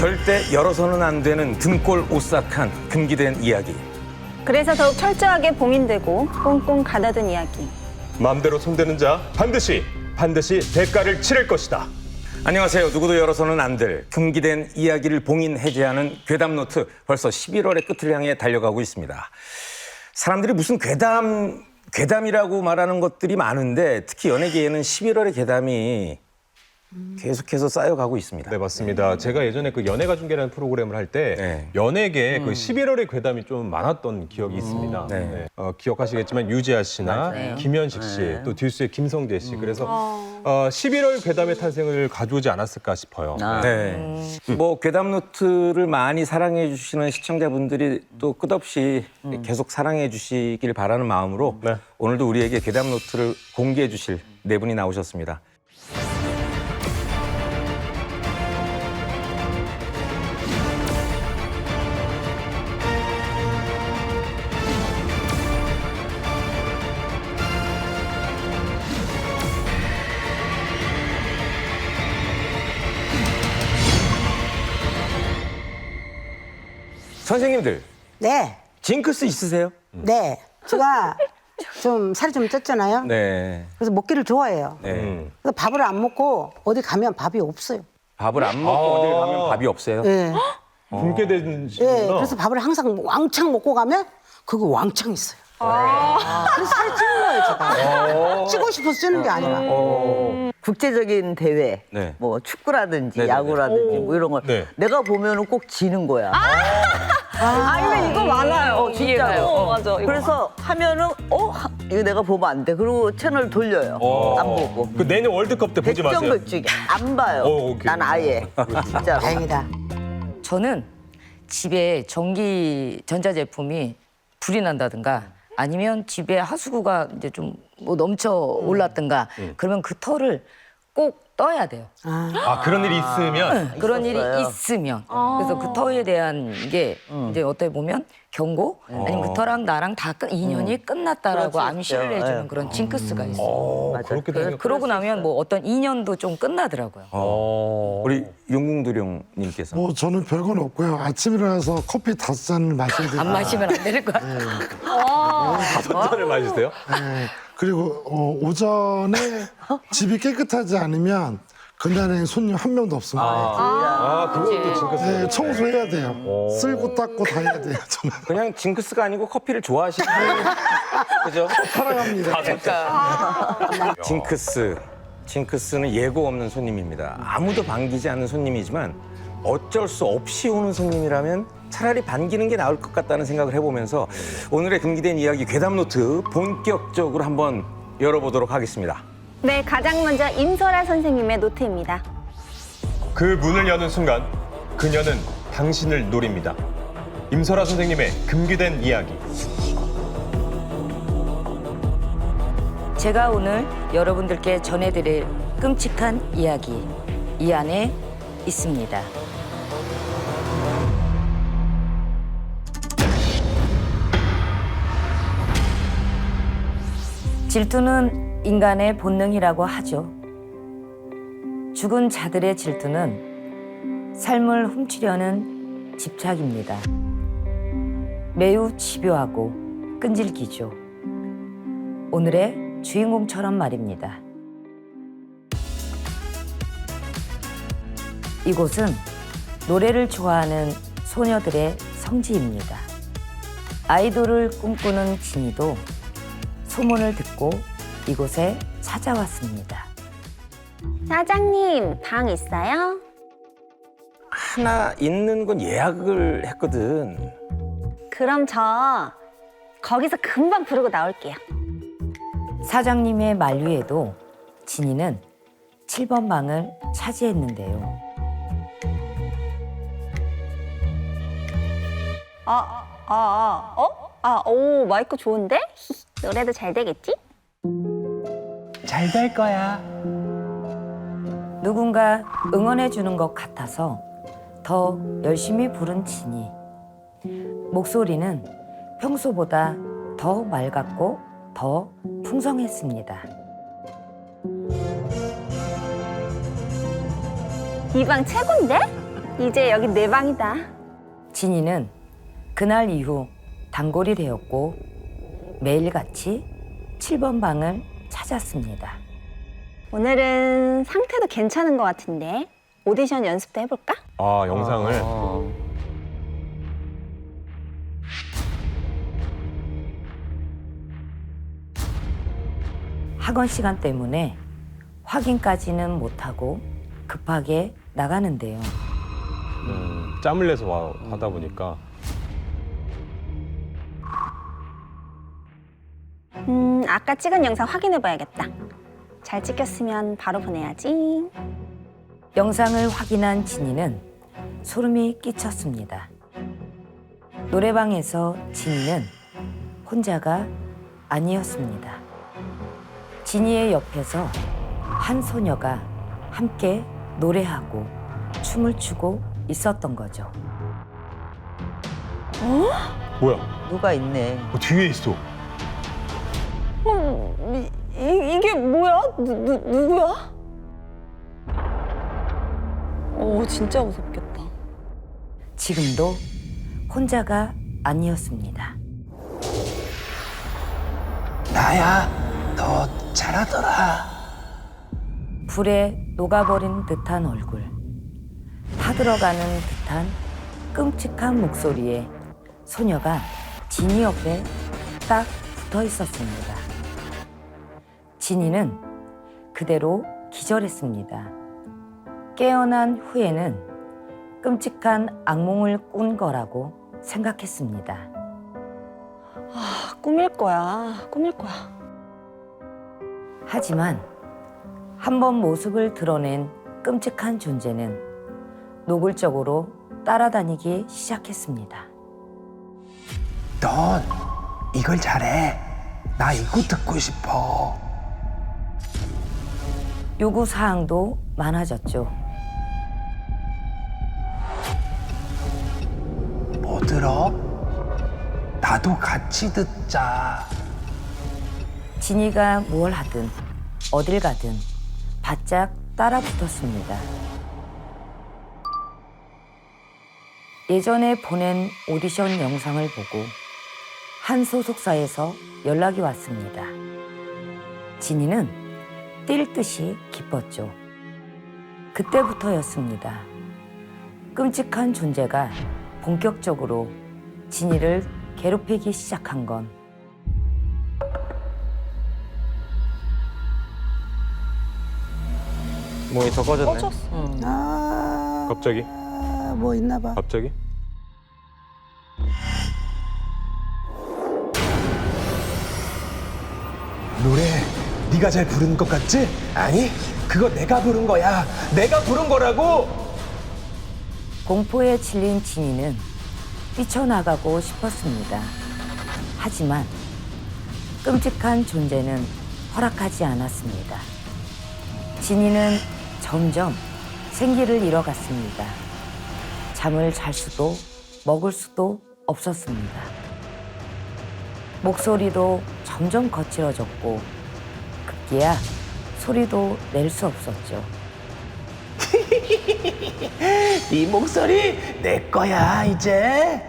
절대 열어서는 안 되는 등골 오싹한 금기된 이야기. 그래서 더욱 철저하게 봉인되고 꽁꽁 가다둔 이야기. 마음대로 손대는 자 반드시 대가를 치를 것이다. 안녕하세요. 누구도 열어서는 안 될 금기된 이야기를 봉인 해제하는 괴담노트, 벌써 11월의 끝을 향해 달려가고 있습니다. 사람들이 무슨 괴담이라고 말하는 것들이 많은데 특히 연예계에는 11월의 괴담이 계속해서 쌓여가고 있습니다. 네, 맞습니다. 제가 예전에 그 연예가 중계라는 프로그램을 할 때 네. 연예계에 그 11월의 괴담이 좀 많았던 기억이 있습니다. 네. 네. 기억하시겠지만 유재하 씨나 맞아요. 김현식 씨, 또 듀스의 김성재 씨. 그래서 11월 괴담의 탄생을 가져오지 않았을까 싶어요. 네. 뭐 괴담노트를 많이 사랑해 주시는 시청자분들이 또 끝없이 계속 사랑해 주시길 바라는 마음으로 네. 오늘도 우리에게 괴담노트를 공개해 주실 네 분이 나오셨습니다. 선생님들, 네, 징크스 있으세요? 네. 제가 좀 살이 좀 쪘잖아요. 네. 그래서 먹기를 좋아해요. 네. 그래서 밥을 안 먹고 어디 가면 밥이 없어요. 밥을 안 먹고 어딜 가면 밥이 없어요? 네. 굶게 되는 네. 시구나. 그래서 밥을 항상 왕창 먹고 가면 그거 왕창 있어요. 그래서 살이 찌는 거예요, 제가. 찌고 싶어서 찌는 게 아니라. 국제적인 대회, 네. 뭐 축구라든지 네네네. 야구라든지 뭐 이런 걸 네. 내가 보면은 꼭 지는 거야. 근데 이거 많아요. 진짜로. 맞아. 이거 그래서 하면은 이거 내가 보면 안 돼. 그리고 채널 돌려요. 안 보고. 그 내년 월드컵 때 보지 마세요. 백정백중이 안 봐요. 오케이. 난 아예 진짜로. 다행이다. 저는 집에 전기 전자제품이 불이 난다든가 아니면 집에 하수구가 이제 좀 뭐 넘쳐 올랐든가 그러면 그 털을 꼭 떠야 돼요. 아, 그런 일이 있으면 그런 일이 있었어요. 있으면. 그래서 그 털에 대한 게 이제 어떻게 보면 경고 아니면 그 털랑 나랑 다 인연이 끝났다라고 그럴 수 암시를 있죠. 해주는 네. 그런 징크스가 있어요. 맞아. 그렇게 되면 그러고 나면 뭐 어떤 인연도 좀 끝나더라고요. 우리 용궁도령님께서 뭐 저는 별건 없고요. 아침 일어나서 커피 5잔을 마셔야 돼요. 안 마시면 안 되는 거야. 다섯 잔을 마시세요? 네. 그리고 오전에 집이 깨끗하지 않으면 그날에 손님 한 명도 없습니다. 아, 그것도 징크스. 네, 청소해야 돼요. 쓸고 닦고 다 해야 돼요. 저는 그냥 징크스가 아니고 커피를 좋아하시는 거예요. 그죠? 사랑합니다. 징크스는 예고 없는 손님입니다. 아무도 반기지 않는 손님이지만 어쩔 수 없이 오는 손님이라면 차라리 반기는 게 나을 것 같다는 생각을 해보면서 오늘의 금기된 이야기 괴담노트 본격적으로 한번 열어보도록 하겠습니다. 네, 가장 먼저 임설아 선생님의 노트입니다. 그 문을 여는 순간 그녀는 당신을 노립니다. 임설아 선생님의 금기된 이야기. 제가 오늘 여러분들께 전해드릴 끔찍한 이야기, 이 안에 있습니다. 질투는 인간의 본능이라고 하죠. 죽은 자들의 질투는 삶을 훔치려는 집착입니다. 매우 집요하고 끈질기죠. 오늘의 주인공처럼 말입니다. 이곳은 노래를 좋아하는 소녀들의 성지입니다. 아이돌을 꿈꾸는 진이도 소문을 듣고 이곳에 찾아왔습니다. 사장님, 방 있어요? 하나 있는 건 예약을 했거든. 그럼 저 거기서 금방 부르고 나올게요. 사장님의 만류에도 진이는 7번 방을 차지했는데요. 오, 마이크 좋은데? 노래도 잘 되겠지? 잘 될 거야. 누군가 응원해 주는 것 같아서 더 열심히 부른 진이. 목소리는 평소보다 더 맑았고 더 풍성했습니다. 이 방 최고인데? 이제 여기 내 방이다. 진이는 그날 이후 단골이 되었고 매일같이 7번 방을 찾았습니다. 오늘은 상태도 괜찮은 것 같은데 오디션 연습도 해볼까? 아, 영상을. 학원 시간 때문에 확인까지는 못하고 급하게 나가는데요. 짬을 내서 하다 보니까. 아까 찍은 영상 확인해봐야겠다. 잘 찍혔으면 바로 보내야지. 영상을 확인한 진이는 소름이 끼쳤습니다. 노래방에서 진이는 혼자가 아니었습니다. 진이의 옆에서 한 소녀가 함께 노래하고 춤을 추고 있었던 거죠. 뭐야? 누가 있네. 뒤에 있어. 이게 뭐야? 누구야? 오, 진짜 무섭겠다. 지금도 혼자가 아니었습니다. 나야, 너 잘하더라. 불에 녹아버린 듯한 얼굴, 타들어가는 듯한 끔찍한 목소리에 소녀가 진이 옆에 딱 붙어 있었습니다. 진이는 그대로 기절했습니다. 깨어난 후에는 끔찍한 악몽을 꾼 거라고 생각했습니다. 아, 꿈일 거야. 하지만 한 번 모습을 드러낸 끔찍한 존재는 노골적으로 따라다니기 시작했습니다. 넌 이걸 잘해. 나 이거 듣고 싶어. 요구 사항도 많아졌죠. 뭐 들어? 나도 같이 듣자. 진이가 뭘 하든 어딜 가든 바짝 따라붙었습니다. 예전에 보낸 오디션 영상을 보고 한 소속사에서 연락이 왔습니다. 진이는 뛸 듯이 기뻤죠. 그때부터였습니다. 끔찍한 존재가 본격적으로 진이를 괴롭히기 시작한 건 모니터 꺼졌네. 아, 갑자기? 뭐 있나 봐. 갑자기? 노래 네가 잘 부르는 것 같지? 아니, 그거 내가 부른 거야. 내가 부른 거라고. 공포에 질린 진이는 뛰쳐나가고 싶었습니다. 하지만 끔찍한 존재는 허락하지 않았습니다. 진이는 점점 생기를 잃어갔습니다. 잠을 잘 수도 먹을 수도 없었습니다. 목소리도 점점 거칠어졌고 급기야 소리도 낼 수 없었죠. 네 목소리 내 거야 이제.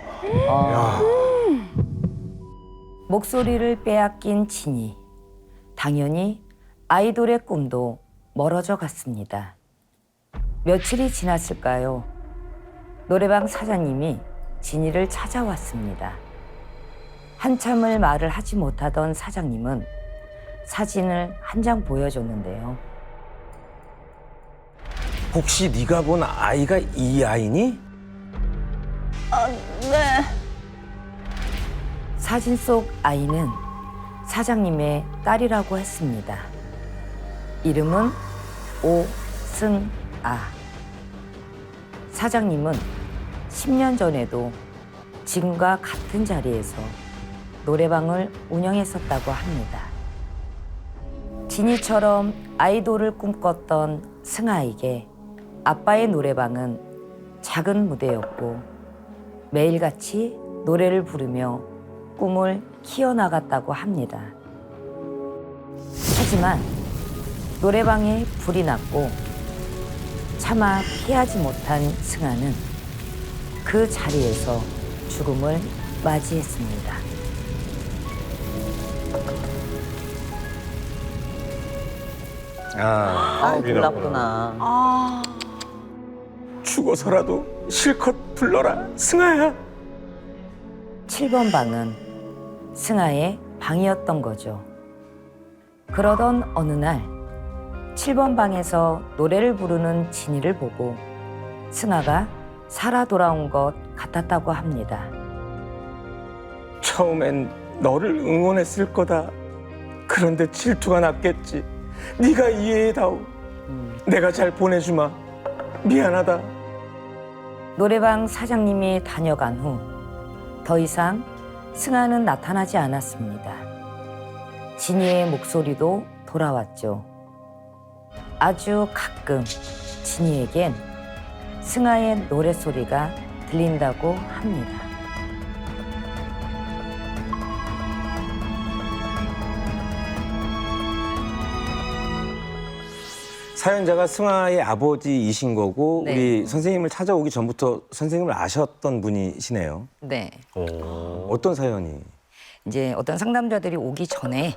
목소리를 빼앗긴 진이. 당연히 아이돌의 꿈도 멀어져 갔습니다. 며칠이 지났을까요? 노래방 사장님이 진이를 찾아왔습니다. 한참을 말을 하지 못하던 사장님은 사진을 한 장 보여줬는데요. 혹시 네가 본 아이가 이 아이니? 네. 사진 속 아이는 사장님의 딸이라고 했습니다. 이름은 오승아. 사장님은 10년 전에도 지금과 같은 자리에서 노래방을 운영했었다고 합니다. 진이처럼 아이돌을 꿈꿨던 승아에게 아빠의 노래방은 작은 무대였고 매일같이 노래를 부르며 꿈을 키워나갔다고 합니다. 하지만 노래방에 불이 났고 차마 피하지 못한 승아는 그 자리에서 죽음을 맞이했습니다. 아, 몰랐구나. 죽어서라도 실컷 불러라, 승아야. 7번 방은 승아의 방이었던 거죠. 그러던 어느 날 7번 방에서 노래를 부르는 진이를 보고 승아가 살아 돌아온 것 같았다고 합니다. 처음엔 너를 응원했을 거다. 그런데 질투가 났겠지. 네가 이해해다오. 내가 잘 보내주마. 미안하다. 노래방 사장님이 다녀간 후 더 이상 승아는 나타나지 않았습니다. 진이의 목소리도 돌아왔죠. 아주 가끔 진이에겐 승아의 노랫소리가 들린다고 합니다. 사연자가 승아의 아버지이신 거고 네. 우리 선생님을 찾아오기 전부터 선생님을 아셨던 분이시네요. 네. 어떤 사연이? 이제 어떤 상담자들이 오기 전에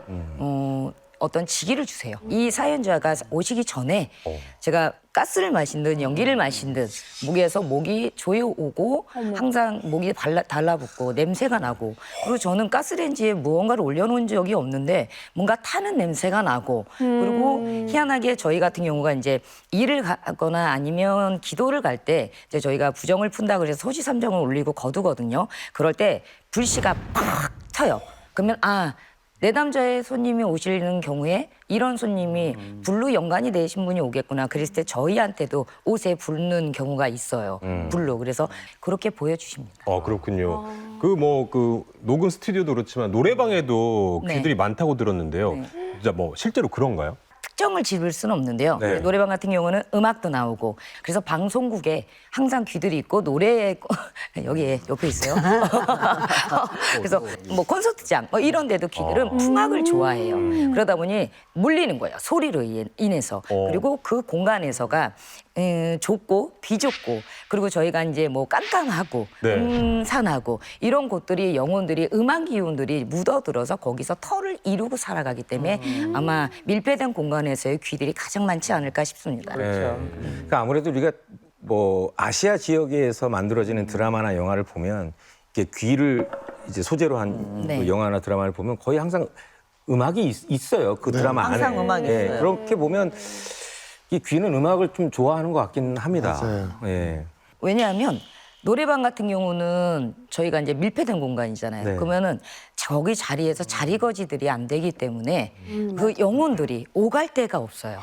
어떤 직위를 주세요. 이 사연자가 오시기 전에 제가 가스를 마신 듯 연기를 마신 듯 목에서 목이 조여오고 항상 목이 달라붙고 냄새가 나고 그리고 저는 가스레인지에 무언가를 올려놓은 적이 없는데 뭔가 타는 냄새가 나고 그리고 희한하게 저희 같은 경우가 이제 일을 가거나 아니면 기도를 갈 때 이제 저희가 부정을 푼다 그래서 소지삼정을 올리고 거두거든요. 그럴 때 불씨가 팍 켜요. 그러면 내담자의 손님이 오시는 경우에 이런 손님이 불로 연관이 되신 분이 오겠구나. 그랬을 때 저희한테도 옷에 불는 경우가 있어요. 불로. 그래서 그렇게 보여주십니다. 그렇군요. 그 녹음 스튜디오도 그렇지만 노래방에도 네. 귀들이 많다고 들었는데요. 네. 진짜 뭐 실제로 그런가요? 특정을 집을 수는 없는데요. 네. 노래방 같은 경우는 음악도 나오고 그래서 방송국에 항상 귀들이 있고 노래 여기 옆에 있어요. 그래서 뭐 콘서트장 이런 데도 귀들은 풍악을 좋아해요. 그러다 보니 물리는 거예요. 소리로 인해서. 그리고 그 공간에서가 좁고 비좁고 그리고 저희가 이제 뭐 깜깜하고 네. 음산하고 이런 곳들이 영혼들이 음악 기운들이 묻어들어서 거기서 터를 이루고 살아가기 때문에 아마 밀폐된 공간에서의 귀들이 가장 많지 않을까 싶습니다. 그렇죠. 그러니까 아무래도 우리가 뭐 아시아 지역에서 만들어지는 드라마나 영화를 보면 이게 귀를 이제 소재로 한 네. 그 영화나 드라마를 보면 거의 항상 음악이 있어요. 그 드라마 안에. 항상 음악이 있어요. 그렇게 보면 이 귀는 음악을 좀 좋아하는 것 같긴 합니다. 맞아요. 예. 왜냐하면 노래방 같은 경우는 저희가 이제 밀폐된 공간이잖아요. 네. 그러면은 거기 자리에서 자리거지들이 안 되기 때문에 그 영혼들이 오갈 데가 없어요.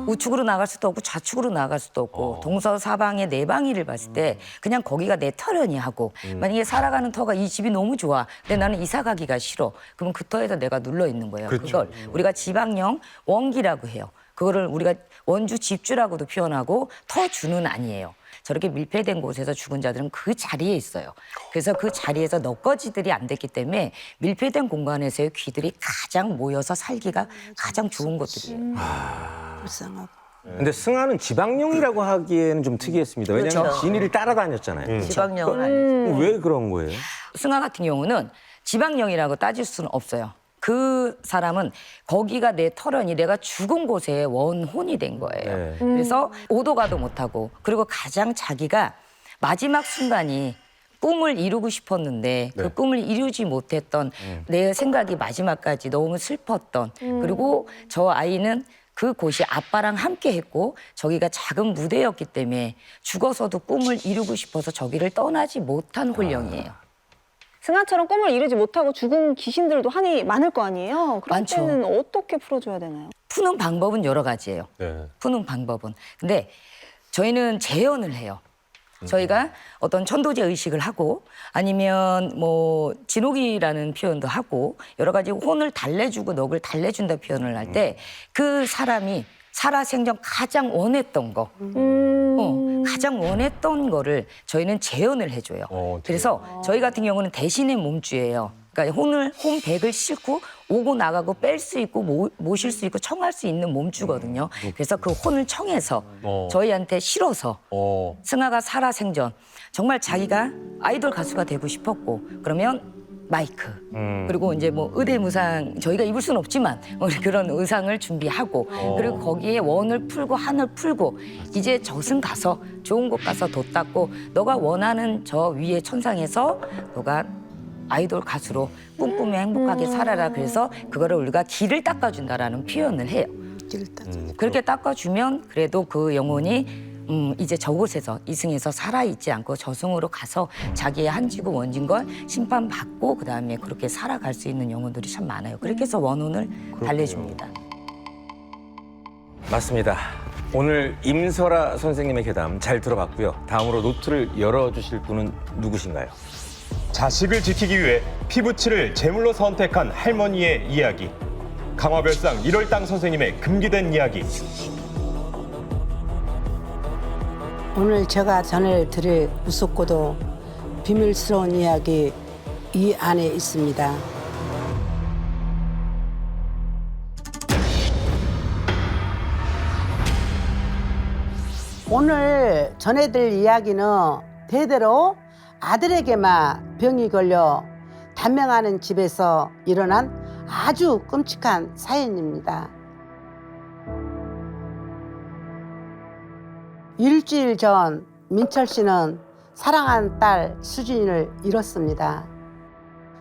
우측으로 나갈 수도 없고 좌측으로 나갈 수도 없고 동서사방의 네 방위를 봤을 때 그냥 거기가 내 터련이 하고 만약에 살아가는 터가 이 집이 너무 좋아. 근데 나는 이사 가기가 싫어. 그럼 그 터에서 내가 눌러 있는 거예요. 그렇죠. 그걸 우리가 지방령 원기라고 해요. 그거를 우리가 원주 집주라고도 표현하고 터주는 아니에요. 저렇게 밀폐된 곳에서 죽은 자들은 그 자리에 있어요. 그래서 그 자리에서 너꺼지들이 안 됐기 때문에 밀폐된 공간에서의 귀들이 가장 모여서 살기가 가장 좋은 것들이에요. 불쌍하고. 근데 승아는 지방령이라고 하기에는 좀 특이했습니다. 왜냐하면 그렇죠. 진이를 따라다녔잖아요. 지방령은 아니죠. 왜 그런 거예요? 승아 같은 경우는 지방령이라고 따질 수는 없어요. 그 사람은 거기가 내 터련이 내가 죽은 곳에 원혼이 된 거예요. 네. 그래서 오도 가도 못하고 그리고 가장 자기가 마지막 순간이 꿈을 이루고 싶었는데 그 꿈을 이루지 못했던 내 생각이 마지막까지 너무 슬펐던 그리고 저 아이는 그 곳이 아빠랑 함께 했고 저기가 작은 무대였기 때문에 죽어서도 꿈을 이루고 싶어서 저기를 떠나지 못한 혼령이에요. 승아처럼 꿈을 이루지 못하고 죽은 귀신들도 한이 많을 거 아니에요? 그럴 많죠. 때는 어떻게 풀어줘야 되나요? 푸는 방법은 여러 가지예요. 네. 푸는 방법은. 근데 저희는 재현을 해요. 저희가 어떤 천도제 의식을 하고 아니면 뭐 진옥이라는 표현도 하고 여러 가지 혼을 달래주고 넋을 달래준다 표현을 할 때 그 사람이 살아생전 가장 원했던 거 가장 원했던 거를 저희는 재현을 해줘요. 그래서 저희 같은 경우는 대신의 몸주예요. 그러니까 혼백을 싣고 오고 나가고 뺄 수 있고 모실 수 있고 청할 수 있는 몸주거든요. 그래서 그 혼을 청해서 저희한테 실어서 승아가 살아생전 정말 자기가 아이돌 가수가 되고 싶었고 그러면 마이크 그리고 이제 뭐 의대무상 저희가 입을 수는 없지만 그런 의상을 준비하고 그리고 거기에 원을 풀고 한을 풀고 이제 저승 가서 좋은 곳 가서 돛 닦고 너가 원하는 저 위에 천상에서 너가 아이돌 가수로 꿈꾸며 행복하게 살아라. 그래서 그거를 우리가 길을 닦아준다라는 표현을 해요. 그렇게 닦아주면 그래도 그 영혼이 이제 저곳에서 이승에서 살아있지 않고 저승으로 가서 자기의 한지고 원진 걸 심판받고 그다음에 그렇게 살아갈 수 있는 영혼들이 참 많아요. 그렇게 해서 원혼을 달래줍니다. 맞습니다. 오늘 임설아 선생님의 괴담 잘 들어봤고요. 다음으로 노트를 열어주실 분은 누구신가요? 자식을 지키기 위해 피부치를 제물로 선택한 할머니의 이야기. 강화별상 1월당 선생님의 금기된 이야기. 오늘 제가 전해드릴 무섭고도 비밀스러운 이야기 이 안에 있습니다. 오늘 전해드릴 이야기는 대대로 아들에게만 병이 걸려 단명하는 집에서 일어난 아주 끔찍한 사연입니다. 일주일 전 민철 씨는 사랑하는 딸 수진이를 잃었습니다.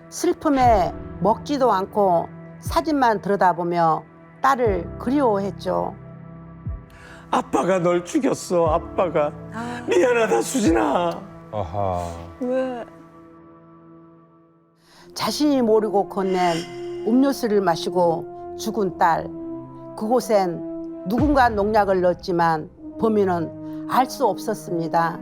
슬픔에 먹지도 않고 사진만 들여다보며 딸을 그리워했죠. 아빠가 널 죽였어. 아빠가. 미안하다 수진아. 아하. 자신이 모르고 건넨 음료수를 마시고 죽은 딸. 그곳엔 누군가 농약을 넣었지만 범인은 알 수 없었습니다.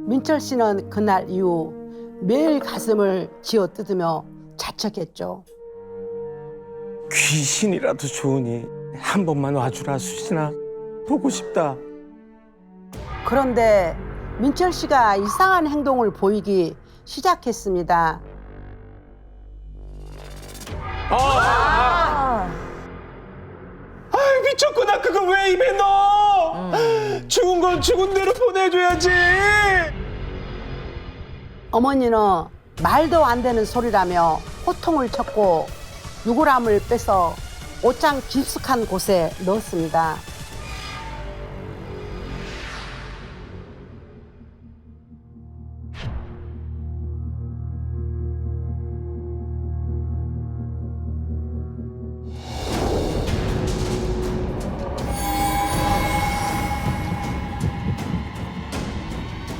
민철 씨는 그날 이후 매일 가슴을 쥐어뜯으며 자책했죠. 귀신이라도 좋으니 한 번만 와주라 수진아. 보고 싶다. 그런데 민철 씨가 이상한 행동을 보이기 시작했습니다. 아이 미쳤구나. 그거 왜 입에 넣어? 죽은 건 죽은 대로 보내줘야지. 어머니는 말도 안 되는 소리라며 호통을 쳤고 유골함을 빼서 옷장 깊숙한 곳에 넣었습니다.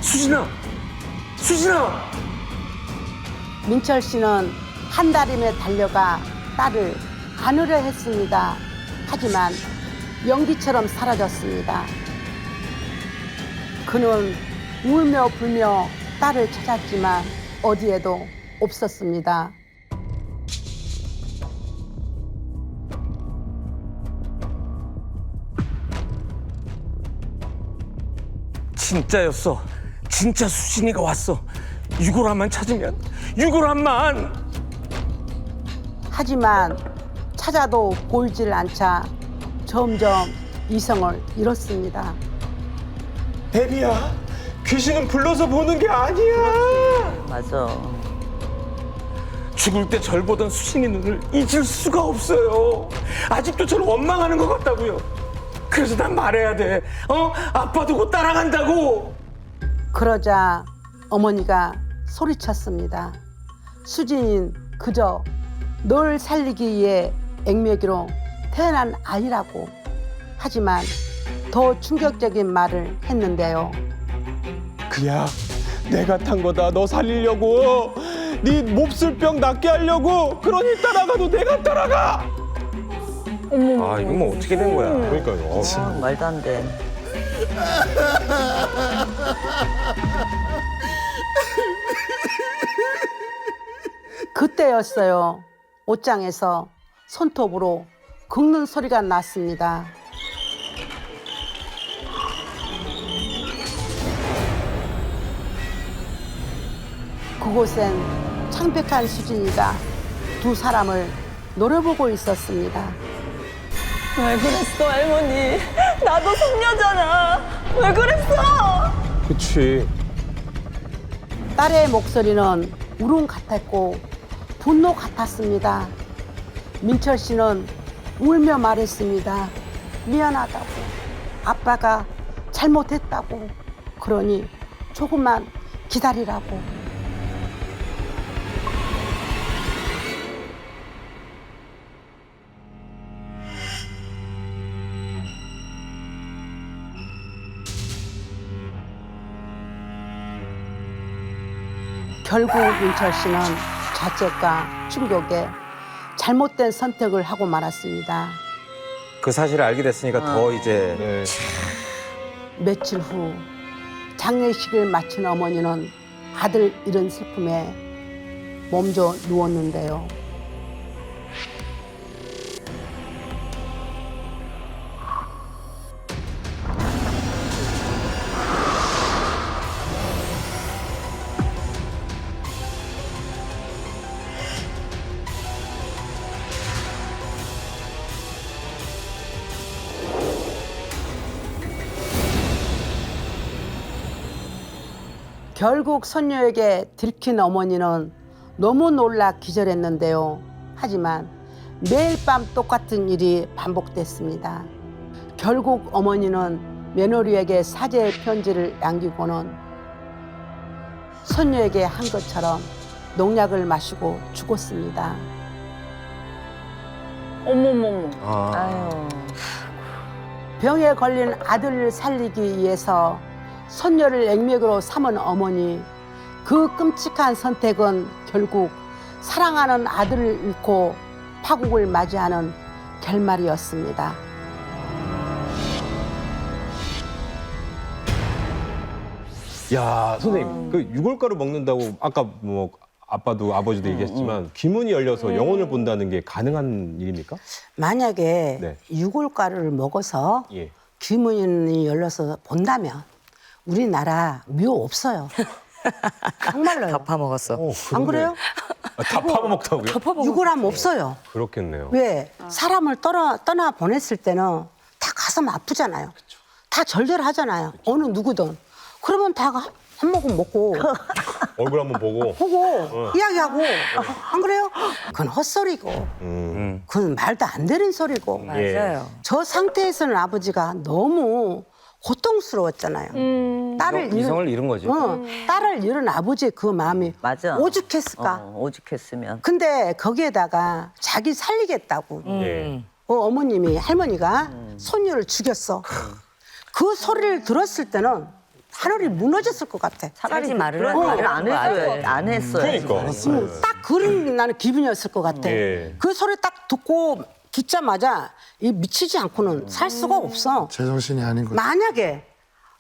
수진아. 수진아. 민철 씨는 한 달임에 달려가 딸을 안으려 했습니다. 하지만 연기처럼 사라졌습니다. 그는 울며 불며 딸을 찾았지만 어디에도 없었습니다. 진짜였어. 진짜 수진이가 왔어. 유골함만 찾으면. 유골함만. 하지만 찾아도 보이질 않자 점점 이성을 잃었습니다. 애비야, 귀신은 불러서 보는 게 아니야. 맞아. 죽을 때 절 보던 수진이 눈을 잊을 수가 없어요. 아직도 저를 원망하는 것 같다고요. 그래서 난 말해야 돼. 아빠 두고 따라간다고. 그러자 어머니가 소리쳤습니다. 수진이는 그저 널 살리기 위해 액매기로 태어난 아이라고. 하지만 더 충격적인 말을 했는데요. 그야 내가 탄 거다. 너 살리려고. 네 몹쓸 병 낫게 하려고. 그러니 따라가도 내가 따라가. 아, 이건 뭐 어떻게 된 거야? 그러니까요. 말도 안 돼. 그때였어요. 옷장에서 손톱으로 긁는 소리가 났습니다. 그곳엔 창백한 수진이가 두 사람을 노려보고 있었습니다. 왜 그랬어, 할머니? 나도 손녀잖아. 왜 그랬어? 그치. 딸의 목소리는 울음 같았고 분노 같았습니다. 민철 씨는 울며 말했습니다. 미안하다고. 아빠가 잘못했다고. 그러니 조금만 기다리라고. 결국 민철 씨는 자책과 충격에 잘못된 선택을 하고 말았습니다. 그 사실을 알게 됐으니까 더 이제 네. 며칠 후 장례식을 마친 어머니는 아들 잃은 슬픔에 몸져 누웠는데요. 결국 손녀에게 들킨 어머니는 너무 놀라 기절했는데요. 하지만 매일 밤 똑같은 일이 반복됐습니다. 결국 어머니는 며느리에게 사죄의 편지를 남기고는 손녀에게 한 것처럼 농약을 마시고 죽었습니다. 어머머머. 아, 병에 걸린 아들을 살리기 위해서 손녀를 액맥으로 삼은 어머니, 그 끔찍한 선택은 결국 사랑하는 아들을 잃고 파국을 맞이하는 결말이었습니다. 야, 선생님, 그 유골가루 먹는다고 아까 뭐 아빠도 아버지도 얘기했지만 귀문이 열려서 영혼을 본다는 게 가능한 일입니까? 만약에 네. 유골가루를 먹어서 예. 귀문이 열려서 본다면 우리나라 묘 없어요. 정말로요. 다 파먹었어. 안 그래요? 다 파먹다고요? 유골함 없어요. 그렇겠네요. 왜? 사람을 떠나 보냈을 때는 다 가슴 아프잖아요. 다 절절하잖아요. 어느 누구든. 그러면 다 한 모금 먹고 얼굴 한번 보고. 이야기하고 안 그래요? 그건 헛소리고 그건 말도 안 되는 소리고 맞아요. 저 상태에서는 아버지가 너무 고통스러웠잖아요. 딸을 이성을 잃은 거죠. 딸을 잃은 아버지의 그 마음이 맞아. 오죽했을까? 오죽했으면. 근데 거기에다가 자기 살리겠다고 예. 어머님이 할머니가 손녀를 죽였어. 그 소리를 들었을 때는 하늘이 무너졌을 것 같아. 차라리 말을 말을 안 안 해줘요. 안 했어요. 그러니까. 딱 그런 나는 기분이었을 것 같아. 예. 그 소리 딱 듣고 듣자마자 이 미치지 않고는 살 수가 없어. 제정신이 아닌 거죠. 만약에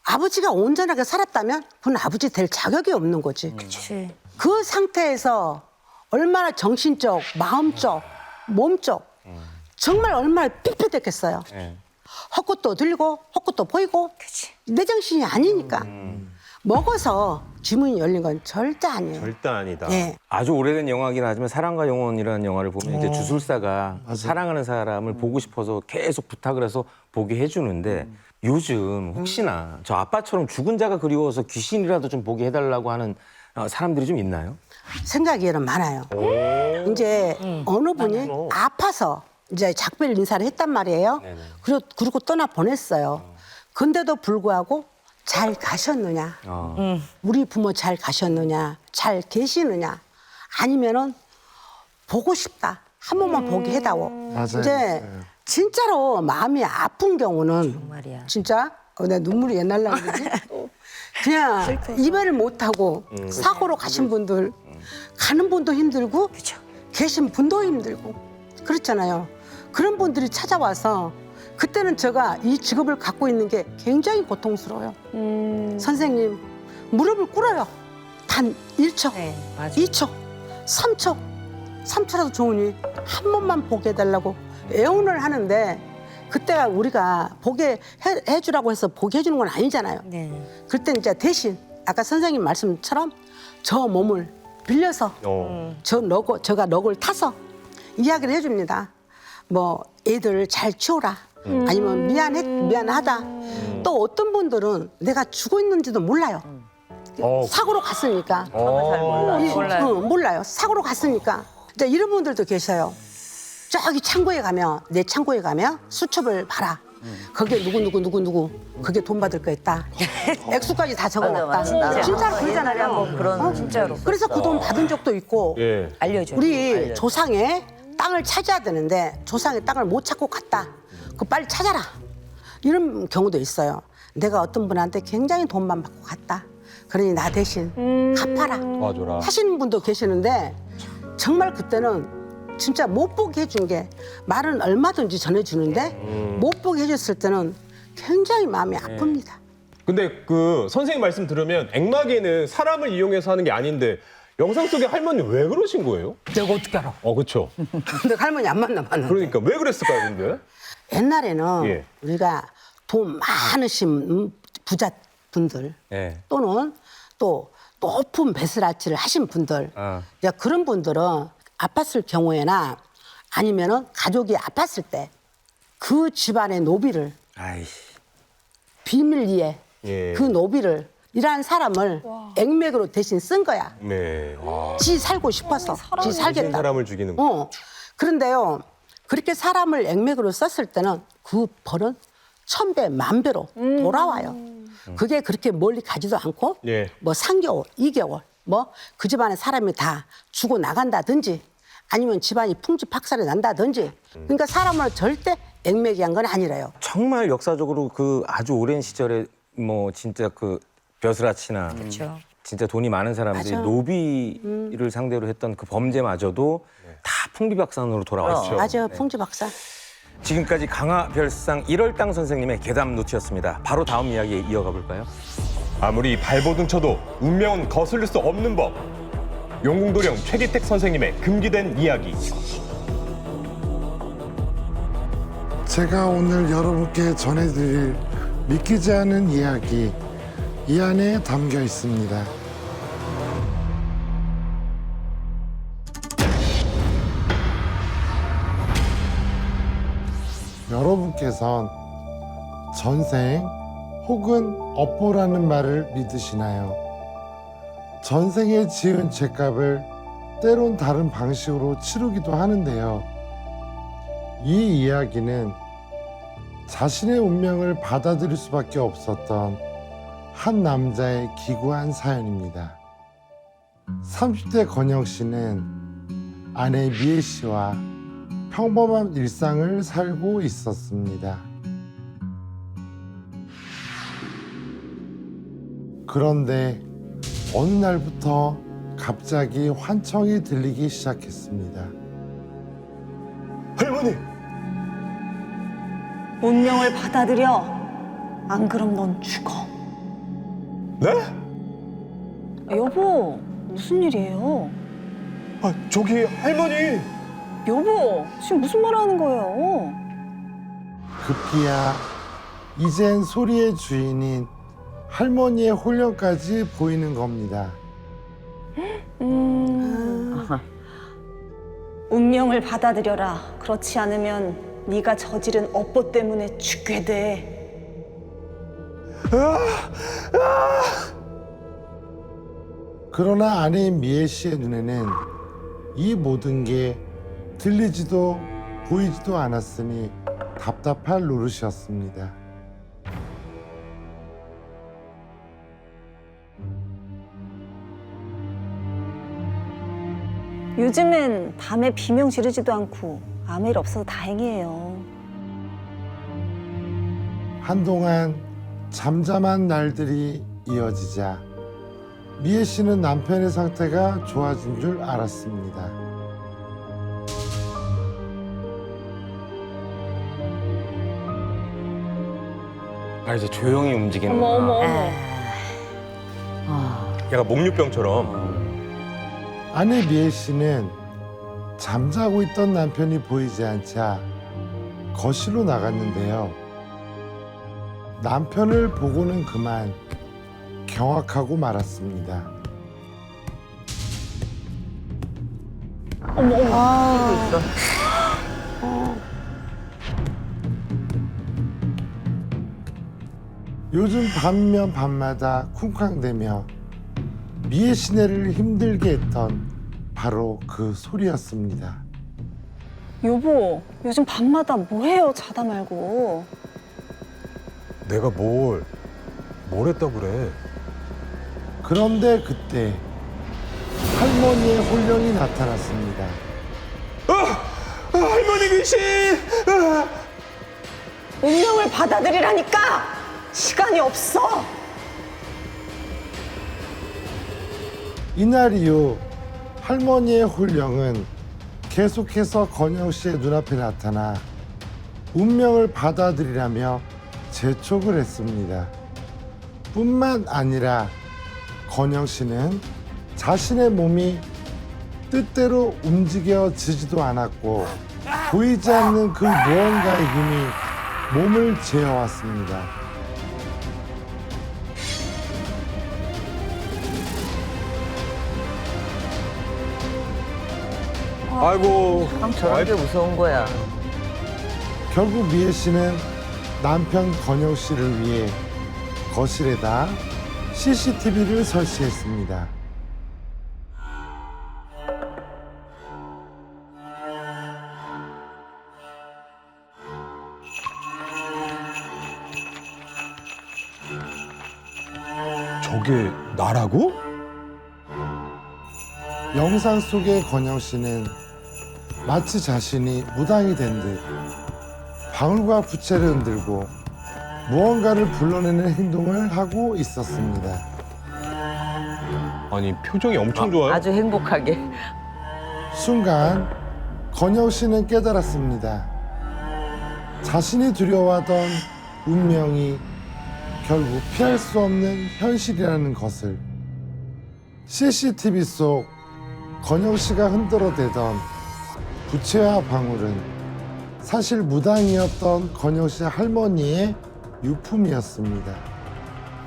아버지가 온전하게 살았다면 그건 아버지 될 자격이 없는 거지. 그치. 그 상태에서 얼마나 정신적, 마음적, 몸적 정말 얼마나 삐끗했겠어요. 헛것도 들리고 헛것도 보이고 내 정신이 아니니까 먹어서 귀문이 열린 건 절대 아니에요. 절대 아니다. 예. 아주 오래된 영화긴 하지만 사랑과 영혼이라는 영화를 보면 이제 주술사가 맞아요. 사랑하는 사람을 보고 싶어서 계속 부탁을 해서 보게 해주는데 요즘 혹시나 저 아빠처럼 죽은 자가 그리워서 귀신이라도 좀 보게 해달라고 하는 사람들이 좀 있나요? 생각에는 많아요. 이제 어느 분이 아파서 이제 작별 인사를 했단 말이에요. 그리고 떠나 보냈어요. 근데도 불구하고 잘 가셨느냐? 우리 부모 잘 가셨느냐? 잘 계시느냐? 아니면은 보고 싶다. 한 번만 보게 해다오. 맞아요. 이제 맞아요. 진짜로 마음이 아픈 경우는 정말이야. 진짜 내 눈물이 옛날 나오지. 그냥 이별을 못 하고 사고로 가신 분들 가는 분도 힘들고 계신 분도 힘들고 그렇잖아요. 그런 분들이 찾아와서 그때는 제가 이 직업을 갖고 있는 게 굉장히 고통스러워요. 선생님 무릎을 꿇어요. 단 1초, 네, 맞아요. 2초, 3초, 3초라도 좋으니 한 번만 보게 해달라고 애원을 하는데 그때가 우리가 보게 해주라고 해서 보게 해주는 건 아니잖아요. 네. 그때 이제 대신 아까 선생님 말씀처럼 저 몸을 빌려서 어. 저가 넋을 타서 이야기를 해줍니다. 뭐 애들 잘 키워라. 아니면 미안하다. 또 어떤 분들은 내가 죽어 있는지도 몰라요. 사고로 갔으니까. 몰라요. 사고로 갔으니까. 이제 이런 분들도 계셔요. 저기 창고에 가면 내 창고에 가면 수첩을 봐라. 거기에 누구 그게 돈 받을 거 있다. 액수까지 다 적어놨다. 진짜로 그러잖아요. 뭐 그런 진짜로. 그래서 그 돈 받은 적도 있고. 예. 알려줘. 우리 조상의 땅을 찾아야 되는데 조상의 땅을 못 찾고 갔다. 그 빨리 찾아라. 이런 경우도 있어요. 내가 어떤 분한테 굉장히 돈만 받고 갔다. 그러니 나 대신 갚아라. 도와줘라. 하시는 분도 계시는데 정말 그때는 진짜 못 보게 해준 게 말은 얼마든지 전해주는데 못 보게 해줬을 때는 굉장히 마음이 아픕니다. 근데 그 선생님 말씀 들으면 액마개는 사람을 이용해서 하는 게 아닌데 영상 속에 할머니 왜 그러신 거예요? 내가 어떻게 알아? 그렇죠. 근데 할머니 안 만나봤는데. 그러니까 왜 그랬을까요, 근데? 옛날에는 예. 우리가 돈 많으신 부자분들 예. 또는 또 높은 배슬아치를 하신 분들 이제 그런 분들은 아팠을 경우에나 아니면은 가족이 아팠을 때 그 집안의 노비를 아이. 비밀리에 예. 그 노비를 일한 사람을 액맥으로 대신 쓴 거야. 네. 와. 지 살고 싶어서 지 살겠다. 사람을 죽이는 거. 그런데요 그렇게 사람을 액맥으로 썼을 때는 그 벌은 1000배, 10,000배로 돌아와요. 그게 그렇게 멀리 가지도 않고 예. 뭐 3개월, 2개월 뭐 그 집안의 사람이 다 죽어 나간다든지 아니면 집안이 풍지박살이 난다든지 그러니까 사람을 절대 액맥이 한 건 아니래요. 정말 역사적으로 그 아주 오랜 시절에 뭐 진짜 그 벼슬아치나 그렇죠. 진짜 돈이 많은 사람들이 맞아. 노비를 상대로 했던 그 범죄마저도 다 풍비박산으로 돌아왔죠. 맞아요, 풍지박살. 지금까지 강화별상 1월당 선생님의 괴담 노트였습니다. 바로 다음 이야기에 이어가 볼까요? 아무리 발버둥 쳐도 운명은 거슬릴 수 없는 법. 용궁도령 최기택 선생님의 금기된 이야기. 제가 오늘 여러분께 전해드릴 믿기지 않은 이야기 이 안에 담겨 있습니다. 여러분께선 전생 혹은 업보라는 말을 믿으시나요? 전생에 지은 죄값을 때론 다른 방식으로 치르기도 하는데요. 이 이야기는 자신의 운명을 받아들일 수밖에 없었던 한 남자의 기구한 사연입니다. 30대 건영 씨는 아내 미애 씨와 평범한 일상을 살고 있었습니다. 그런데 어느 날부터 갑자기 환청이 들리기 시작했습니다. 할머니! 운명을 받아들여. 안 그럼 넌 죽어. 네? 여보, 무슨 일이에요? 저기 할머니! 여보, 지금 무슨 말 하는 거예요? 급기야 이젠 소리의 주인인 할머니의 홀령까지 보이는 겁니다. 운명을 받아들여라. 그렇지 않으면 네가 저지른 업보 때문에 죽게 돼. 그러나 아내인 미애 씨의 눈에는 이 모든 게 들리지도 보이지도 않았으니 답답할 노릇이었습니다. 요즘엔 밤에 비명 지르지도 않고 아무 일 없어서 다행이에요. 한동안 잠잠한 날들이 이어지자 미애 씨는 남편의 상태가 좋아진 줄 알았습니다. 아, 이제 조용히 움직이는 어머, 어머, 어머. 약간 목류병처럼. 아내 미애 씨는 잠자고 있던 남편이 보이지 않자 거실로 나갔는데요. 남편을 보고는 그만 경악하고 말았습니다. 요즘 밤면 밤마다 쿵쾅대며 미의 시내를 힘들게 했던 바로 그 소리였습니다. 여보, 요즘 밤마다 뭐 해요? 자다 말고. 내가 뭘 했다고 그래? 그런데 그때 할머니의 홀령이 나타났습니다. 할머니 귀신! 운명을 받아들이라니까! 시간이 없어! 이날 이후 할머니의 홀령은 계속해서 건영 씨의 눈앞에 나타나 운명을 받아들이라며 재촉을 했습니다. 뿐만 아니라 건영 씨는 자신의 몸이 뜻대로 움직여지지도 않았고 보이지 않는 그 무언가의 힘이 몸을 재어왔습니다. 아이고. 참 저런 게 무서운 거야. 결국 미애 씨는 남편 건영 씨를 위해 거실에다 CCTV를 설치했습니다. 저게 나라고? 영상 속의 건영 씨는 마치 자신이 무당이 된 듯 방울과 부채를 흔들고 무언가를 불러내는 행동을 하고 있었습니다. 아니 표정이 엄청 좋아요. 아주 행복하게. 순간 건영 씨는 깨달았습니다. 자신이 두려워하던 운명이 결국 피할 수 없는 현실이라는 것을. CCTV 속 건영 씨가 흔들어대던 부채와 방울은 사실 무당이었던 건영 씨 할머니의 유품이었습니다.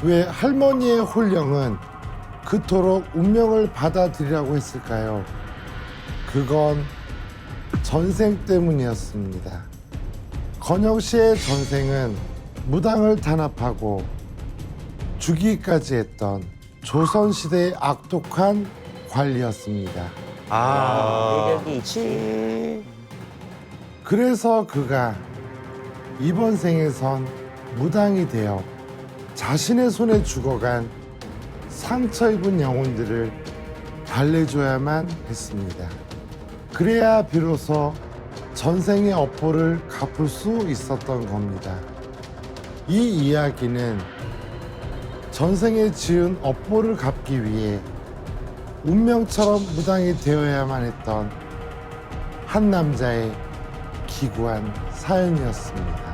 왜 할머니의 홀령은 그토록 운명을 받아들이라고 했을까요? 그건 전생 때문이었습니다. 건영 씨의 전생은 무당을 탄압하고 죽이기까지 했던 조선시대의 악독한 관리였습니다. 매력이 있지. 그래서 그가 이번 생에선 무당이 되어 자신의 손에 죽어간 상처 입은 영혼들을 달래줘야만 했습니다. 그래야 비로소 전생의 업보를 갚을 수 있었던 겁니다. 이 이야기는 전생에 지은 업보를 갚기 위해 운명처럼 무당이 되어야만 했던 한 남자의 기구한 사연이었습니다.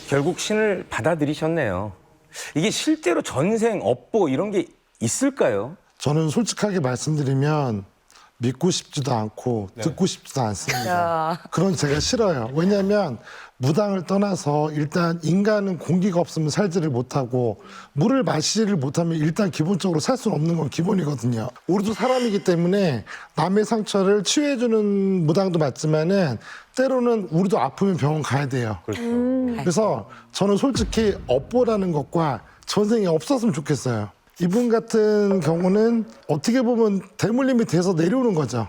결국 신을 받아들이셨네요. 이게 실제로 전생, 업보 이런 게 있을까요? 저는 솔직하게 말씀드리면 믿고 싶지도 않고 듣고 싶지도 않습니다. 그런 제가 싫어요. 왜냐하면 무당을 떠나서 일단 인간은 공기가 없으면 살지를 못하고 물을 마시지를 못하면 일단 기본적으로 살 수는 없는 건 기본이거든요. 우리도 사람이기 때문에 남의 상처를 치유해주는 무당도 맞지만은 때로는 우리도 아프면 병원 가야 돼요. 그래서 저는 솔직히 업보라는 것과 전생이 없었으면 좋겠어요. 이분 같은 경우는 어떻게 보면 대물림이 돼서 내려오는 거죠.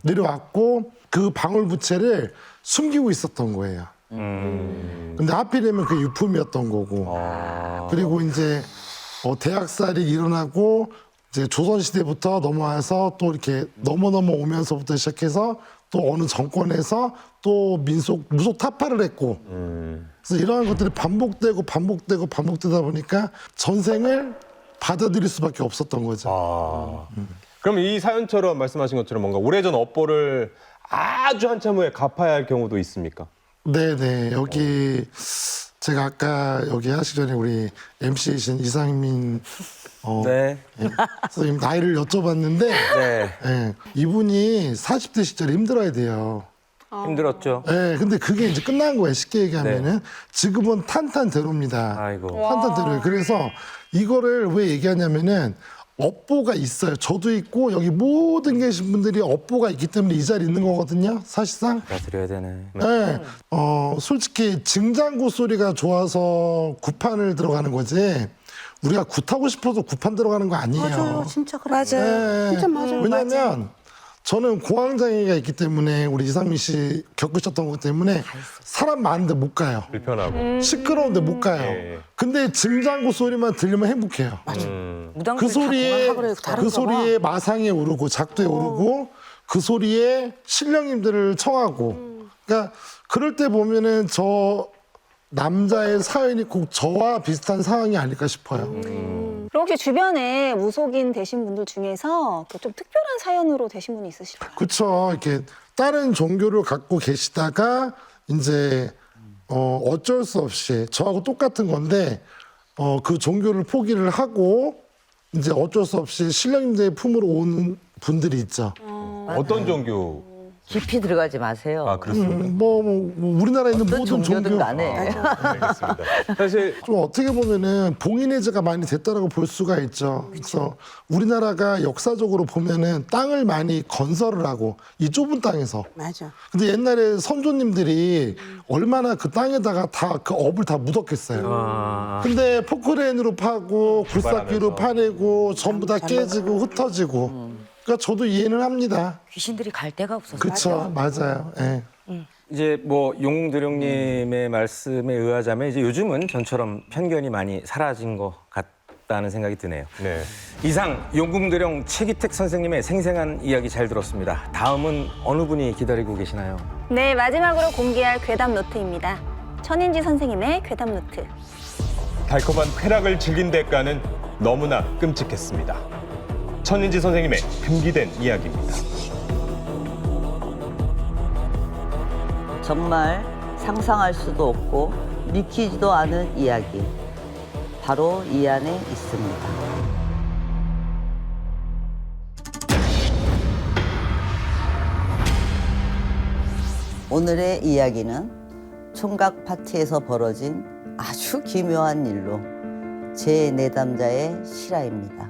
내려왔고 그 방울부채를 숨기고 있었던 거예요. 근데 하필이면 그게 유품이었던 거고. 그리고 이제 대학살이 일어나고 이제 조선시대부터 넘어와서 또 이렇게 넘어 오면서부터 시작해서 또 어느 정권에서 또 무속 타파를 했고. 그래서 이러한 것들이 반복되다 보니까 전생을 받아들일 수밖에 없었던 거죠. 그럼 이 사연처럼 말씀하신 것처럼 뭔가 오래전 업보를 아주 한참 후에 갚아야 할 경우도 있습니까? 네네. 여기 제가 아까 여기 하시기 전에 우리 MC이신 이상민 네. 선생님 나이를 여쭤봤는데 네. 예, 이분이 40대 시절에 힘들어야 돼요. 힘들었죠. 네, 근데 그게 이제 끝난 거예요. 쉽게 얘기하면은 지금은 탄탄대로입니다. 아이고. 탄탄대로예요. 그래서 이거를 왜 얘기하냐면은 업보가 있어요. 저도 있고 여기 모든 계신 분들이 업보가 있기 때문에 이 자리에 있는 거거든요. 사실상. 다 드려야 되네. 네. 솔직히 증장구 소리가 좋아서 구판을 들어가는 거지. 우리가 굿하고 싶어서 구판 들어가는 거 아니에요. 맞아요. 진짜 그래. 네. 진짜 맞아요. 왜냐면 저는 공황장애가 있기 때문에 우리 이상민 씨 겪으셨던 것 때문에 사람 많은데 못 가요. 불편하고. 시끄러운데 못 가요. 예. 근데 증장구 소리만 들리면 행복해요. 무당 그 소리에 그래, 다른가 그 봐. 소리에 마상에 오르고 작두에 오르고 그 소리에 신령님들을 청하고 그러니까 그럴 때 보면은 저 남자의 사연이 꼭 저와 비슷한 상황이 아닐까 싶어요. 그럼 혹시 주변에 무속인 되신 분들 중에서 좀 특별한 사연으로 되신 분이 있으실까요? 그렇죠. 이렇게 다른 종교를 갖고 계시다가 이제 어쩔 수 없이 저하고 똑같은 건데 그 종교를 포기를 하고 이제 어쩔 수 없이 신령님들의 품으로 오는 분들이 있죠. 어떤 종교? 깊이 들어가지 마세요. 아, 그렇습니다. 뭐 우리나라에 있는 어떤 모든 종교든 종교 간에. 알겠습니다. 사실 좀 어떻게 보면은 봉인의 제가 많이 됐다라고 볼 수가 있죠. 그래서 우리나라가 역사적으로 보면은 땅을 많이 건설을 하고 이 좁은 땅에서. 맞아. 근데 옛날에 선조님들이 얼마나 그 땅에다가 다 그 업을 다 묻었겠어요. 근데 포크레인으로 파고 굴삭기로 파내고 전부 다 깨지고 흩어지고. 그러니까 저도 이해는 합니다. 귀신들이 갈 데가 없었어요. 그렇죠, 맞아요. 예. 이제 뭐 용두령님의 말씀에 의하자면 이제 요즘은 전처럼 편견이 많이 사라진 것 같다는 생각이 드네요. 네. 이상 용궁두령 최기택 선생님의 생생한 이야기 잘 들었습니다. 다음은 어느 분이 기다리고 계시나요? 네, 마지막으로 공개할 괴담 노트입니다. 천인지 선생님의 괴담 노트. 달콤한 쾌락을 즐긴 대가는 너무나 끔찍했습니다. 천인지 선생님의 금기된 이야기입니다. 정말 상상할 수도 없고 믿기지도 않은 이야기. 바로 이 안에 있습니다. 오늘의 이야기는 총각 파티에서 벌어진 아주 기묘한 일로 제 내담자의 실화입니다.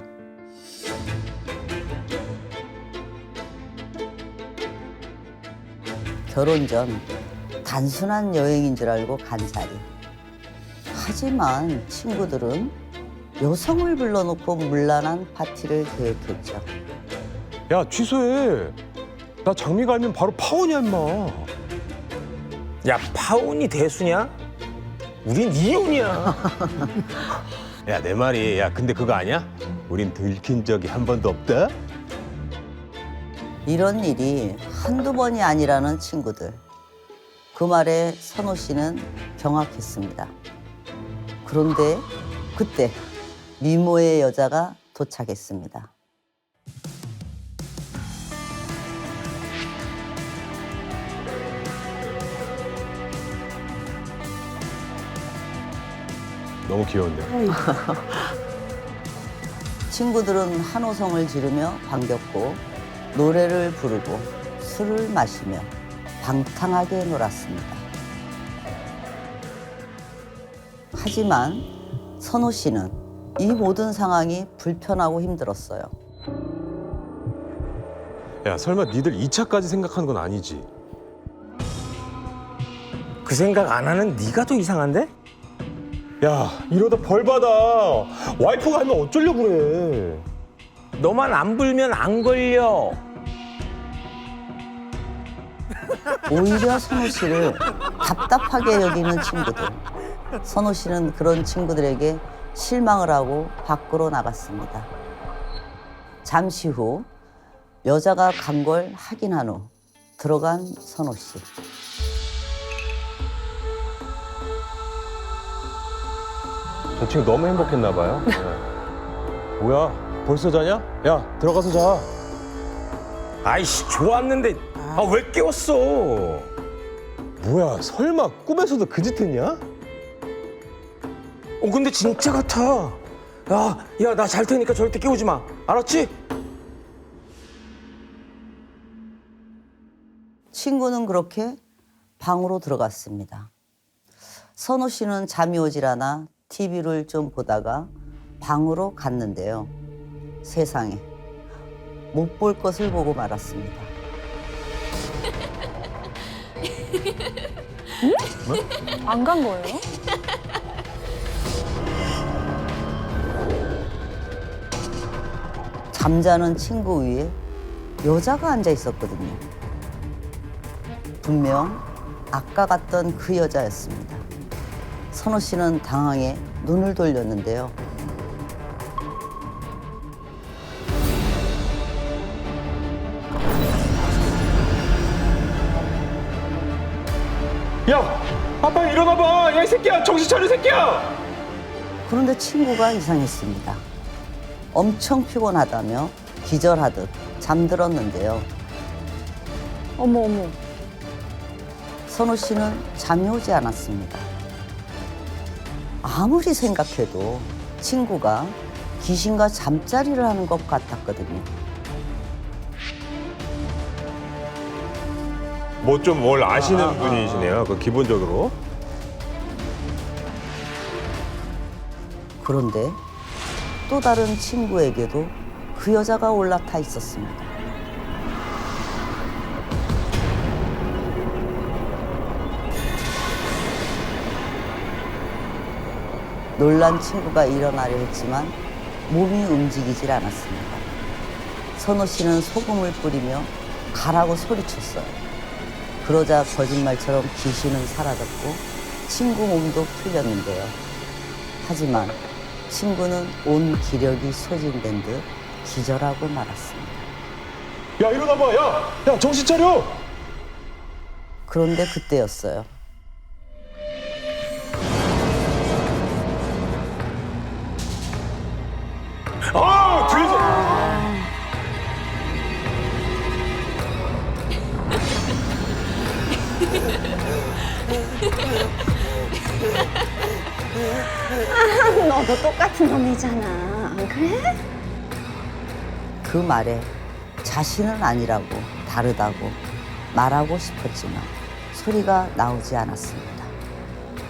결혼 전 단순한 여행인 줄 알고 간 자리. 하지만 친구들은 여성을 불러놓고 문란한 파티를 계획했죠. 야, 취소해. 나 장미가 알면 바로 파혼이야, 임마. 야, 파혼이 대수냐? 우린 이혼이야. 야, 내 말이. 야, 근데 그거 아니야? 우린 들킨 적이 한 번도 없다? 이런 일이 한두 번이 아니라는 친구들. 그 말에 선호 씨는 경악했습니다. 그런데 그때 미모의 여자가 도착했습니다. 너무 귀여운데. 친구들은 한호성을 지르며 반겼고 노래를 부르고 술을 마시며 방탕하게 놀았습니다. 하지만 선호 씨는 이 모든 상황이 불편하고 힘들었어요. 야, 설마 니들 2차까지 생각하는 건 아니지? 그 생각 안 하는 네가 더 이상한데? 야, 이러다 벌 받아. 와이프가 하면 어쩌려고 그래. 너만 안 불면 안 걸려. 오히려 선호 씨를 답답하게 여기는 친구들. 선호 씨는 그런 친구들에게 실망을 하고 밖으로 나갔습니다. 잠시 후 여자가 간 걸 확인한 후 들어간 선호 씨. 저 친구 너무 행복했나 봐요. 네. 뭐야, 벌써 자냐? 야, 들어가서 자. 아이씨, 좋았는데 왜 깨웠어? 뭐야, 설마 꿈에서도 그 짓 했냐? 근데 진짜 같아. 야, 나 잘 테니까 절대 깨우지 마. 알았지? 친구는 그렇게 방으로 들어갔습니다. 선호 씨는 잠이 오질 않아 TV를 좀 보다가 방으로 갔는데요. 세상에 못 볼 것을 보고 말았습니다. 안 간 거예요? 잠자는 친구 위에 여자가 앉아 있었거든요. 분명 아까 갔던 그 여자였습니다. 선호 씨는 당황해 눈을 돌렸는데요. 야, 아빠 일어나봐. 야, 이 새끼야, 정신 차려, 새끼야. 그런데 친구가 이상했습니다. 엄청 피곤하다며 기절하듯 잠들었는데요. 어머 어머. 선호 씨는 잠이 오지 않았습니다. 아무리 생각해도 친구가 귀신과 잠자리를 하는 것 같았거든요. 뭐 좀 뭘 아시는 분이시네요. 그 기본적으로. 그런데 또 다른 친구에게도 그 여자가 올라타 있었습니다. 놀란 친구가 일어나려 했지만 몸이 움직이질 않았습니다. 선호 씨는 소금을 뿌리며 가라고 소리쳤어요. 그러자 거짓말처럼 귀신은 사라졌고 친구 몸도 풀렸는데요. 하지만 친구는 온 기력이 소진된 듯 기절하고 말았습니다. 야, 일어나봐. 야, 정신 차려. 그런데 그때였어요. 아, 돼지. 너도 똑같은 놈이잖아. 안 그래? 그 말에 자신은 아니라고 다르다고 말하고 싶었지만 소리가 나오지 않았습니다.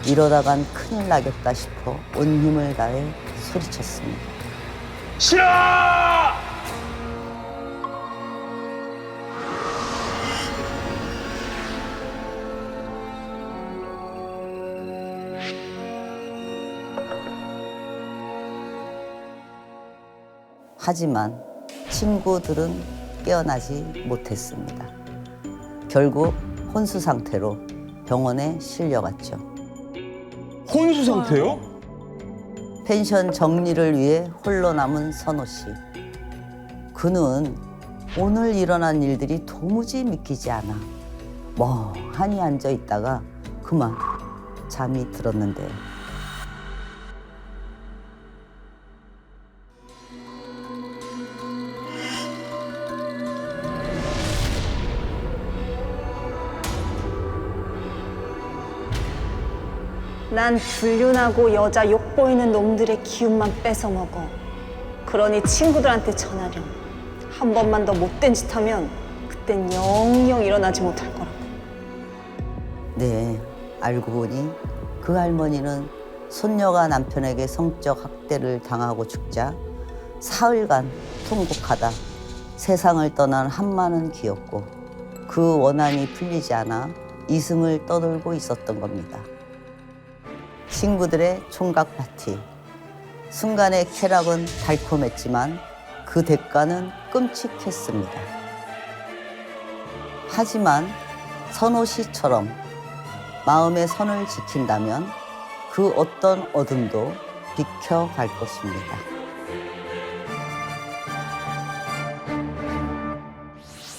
이러다간 큰일 나겠다 싶어 온 힘을 다해 소리쳤습니다. 싫어! 하지만 친구들은 깨어나지 못했습니다. 결국 혼수 상태로 병원에 실려갔죠. 혼수 상태요? 펜션 정리를 위해 홀로 남은 선호 씨. 그는 오늘 일어난 일들이 도무지 믿기지 않아 멍하니 앉아 있다가 그만 잠이 들었는데요. 난 불륜하고 여자 욕보이는 놈들의 기운만 뺏어 먹어. 그러니 친구들한테 전하렴. 한 번만 더 못된 짓 하면 그땐 영영 일어나지 못할 거라고. 네, 알고 보니 그 할머니는 손녀가 남편에게 성적 학대를 당하고 죽자 사흘간 통곡하다 세상을 떠난 한마는 기였고 그 원한이 풀리지 않아 이승을 떠돌고 있었던 겁니다. 친구들의 총각 파티. 순간의 쾌락은 달콤했지만 그 대가는 끔찍했습니다. 하지만 선호 씨처럼 마음의 선을 지킨다면 그 어떤 어둠도 비켜갈 것입니다.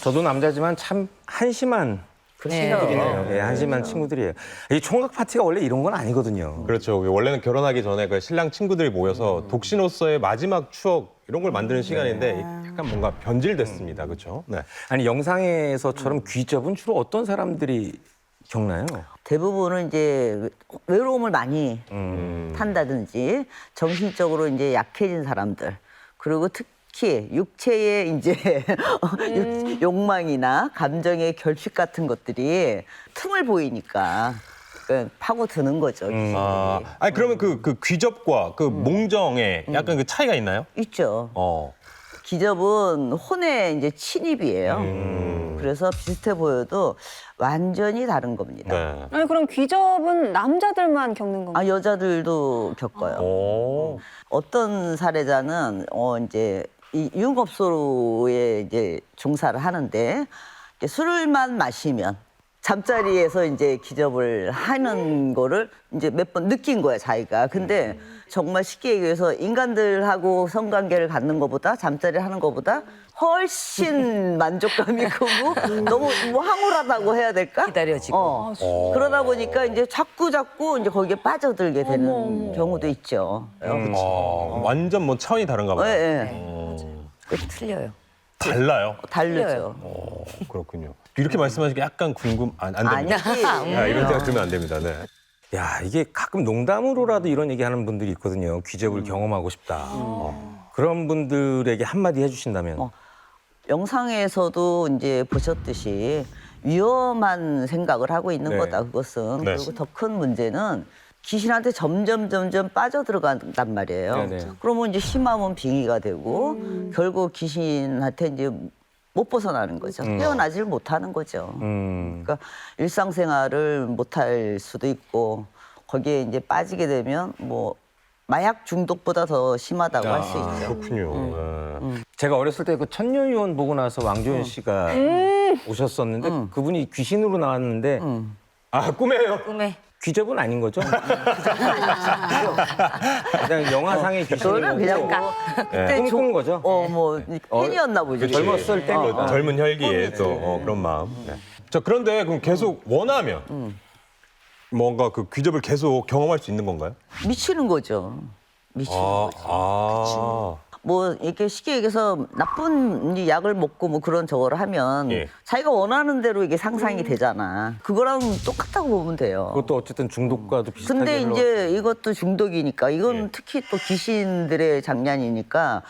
저도 남자지만 참 한심한 친구들이네요. 네, 한심한 친구들이에요. 이 총각 파티가 원래 이런 건 아니거든요. 그렇죠. 원래는 결혼하기 전에 그 신랑 친구들이 모여서 독신으로서의 마지막 추억 이런 걸 만드는 시간인데 약간 뭔가 변질됐습니다. 그렇죠? 네. 아니 영상에서처럼 귀접은 주로 어떤 사람들이 겪나요? 대부분은 이제 외로움을 많이 탄다든지 정신적으로 이제 약해진 사람들 그리고 특히 특히 육체의 이제 욕망이나 감정의 결핍 같은 것들이 틈을 보이니까 파고드는 거죠. 아니 그러면 그 귀접과 그 몽정에 약간 그 차이가 있나요? 있죠. 기접은 혼의 이제 침입이에요. 그래서 비슷해 보여도 완전히 다른 겁니다. 네. 아니 그럼 귀접은 남자들만 겪는 건가요? 아 여자들도 겪어요. 오. 어떤 사례자는 이제 이 유흥업소에 이제 종사를 하는데 이제 술만 마시면 잠자리에서 이제 기접을 하는 거를 이제 몇 번 느낀 거야 자기가. 근데 정말 쉽게 얘기해서 인간들하고 성관계를 갖는 것보다 잠자리 하는 것보다 훨씬 만족감이 크고 너무 뭐 황홀하다고 해야 될까? 기다려지고. 그러다 보니까 이제 자꾸 이제 거기에 빠져들게 되는 경우도 있죠. 완전 뭐 차원이 다른가 봐요. 네. 틀려요. 달라요. 다르죠. 그렇군요. 이렇게 말씀하시니까 약간 안 됩니다. 아니지. 야, 이런 생각 들면 안 됩니다. 네. 야, 이게 가끔 농담으로라도 이런 얘기하는 분들이 있거든요. 귀접을 경험하고 싶다. 그런 분들에게 한마디 해주신다면. 영상에서도 이제 보셨듯이 위험한 생각을 하고 있는 네. 거다 그것은. 네. 그리고 더 큰 문제는 귀신한테 점점 빠져들어간단 말이에요. 네네. 그러면 이제 심하면 빙의가 되고 결국 귀신한테 이제 못 벗어나는 거죠. 헤어나질 못하는 거죠. 그러니까 일상생활을 못할 수도 있고 거기에 이제 빠지게 되면 뭐 마약 중독보다 더 심하다고 할 수 있죠. 그렇군요. 제가 어렸을 때 그 천녀유원 보고 나서 왕조연 씨가 오셨었는데 그분이 귀신으로 나왔는데 아, 꿈이에요. 꿈에. 귀접은 아닌 거죠? 그냥 영화상의 그거는 그냥 귀신이고 뭐 네. 꿈꾼 거죠? 뭐 팬이었나 보죠. 그치. 젊었을 때 젊은 혈기에 또 그런 마음. 네. 자, 그런데 그럼 계속 원하면 뭔가 그 귀접을 계속 경험할 수 있는 건가요? 미치는 거죠. 미치는 거죠. 뭐 이렇게 쉽게 얘기해서 나쁜 이 약을 먹고 뭐 그런 저거를 하면 예. 자기가 원하는 대로 이게 상상이 되잖아. 그거랑 똑같다고 보면 돼요. 그것도 어쨌든 중독과도 비슷하게 근데 흘러- 이제 이것도 중독이니까 이건 예. 특히 또 귀신들의 장난이니까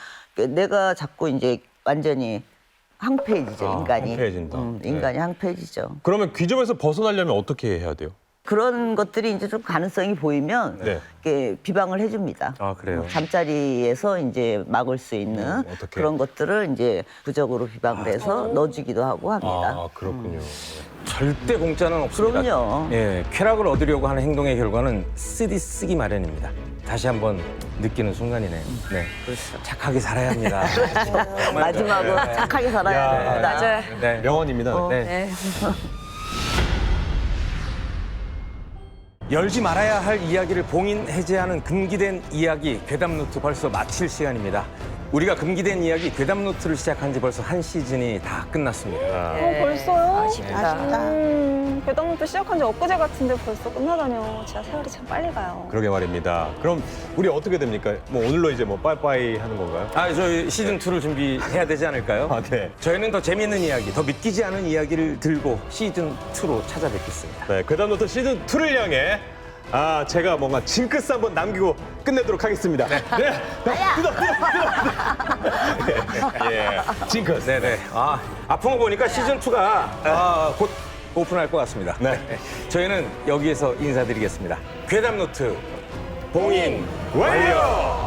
내가 자꾸 이제 완전히 항폐해지죠, 인간이. 항폐해진다. 인간이 항폐해지죠. 그러면 귀접에서 벗어나려면 어떻게 해야 돼요? 그런 것들이 이제 좀 가능성이 보이면 네. 이렇게 비방을 해줍니다. 아, 그래요? 잠자리에서 이제 막을 수 있는 어떻게? 그런 것들을 이제 부적으로 비방을 해서 넣어주기도 하고 합니다. 아, 그렇군요. 절대 공짜는 없습니다. 그럼요. 예, 쾌락을 얻으려고 하는 행동의 결과는 쓰기 마련입니다. 다시 한번 느끼는 순간이네요. 네, 착하게 살아야 합니다. 마지막으로 착하게 살아야 야, 됩니다. 맞아요. 네. 명언입니다. 네. 네. 열지 말아야 할 이야기를 봉인해제하는 금기된 이야기 괴담노트 벌써 마칠 시간입니다. 우리가 금기된 이야기 괴담노트를 시작한 지 벌써 한 시즌이 다 끝났습니다. 벌써요? 아쉽다. 괴담노트 시작한 지 엊그제 같은데 벌써 끝나다뇨. 진짜 세월이 참 빨리 가요. 그러게 말입니다. 그럼 우리 어떻게 됩니까? 뭐 오늘로 이제 뭐 빠이빠이 하는 건가요? 아, 저희 시즌 2를 준비해야 되지 않을까요? 아, 네. 저희는 더 재미있는 이야기, 더 믿기지 않은 이야기를 들고 시즌 2로 찾아뵙겠습니다. 네, 괴담노트 시즌 2를 향해 제가 뭔가 징크스 한번 남기고 끝내도록 하겠습니다. 네. 예. 징크스. 네네. 아픈 거 보니까 시즌 2가 곧 오픈할 것 같습니다. 네. 저희는 여기에서 인사드리겠습니다. 괴담노트 봉인 완료!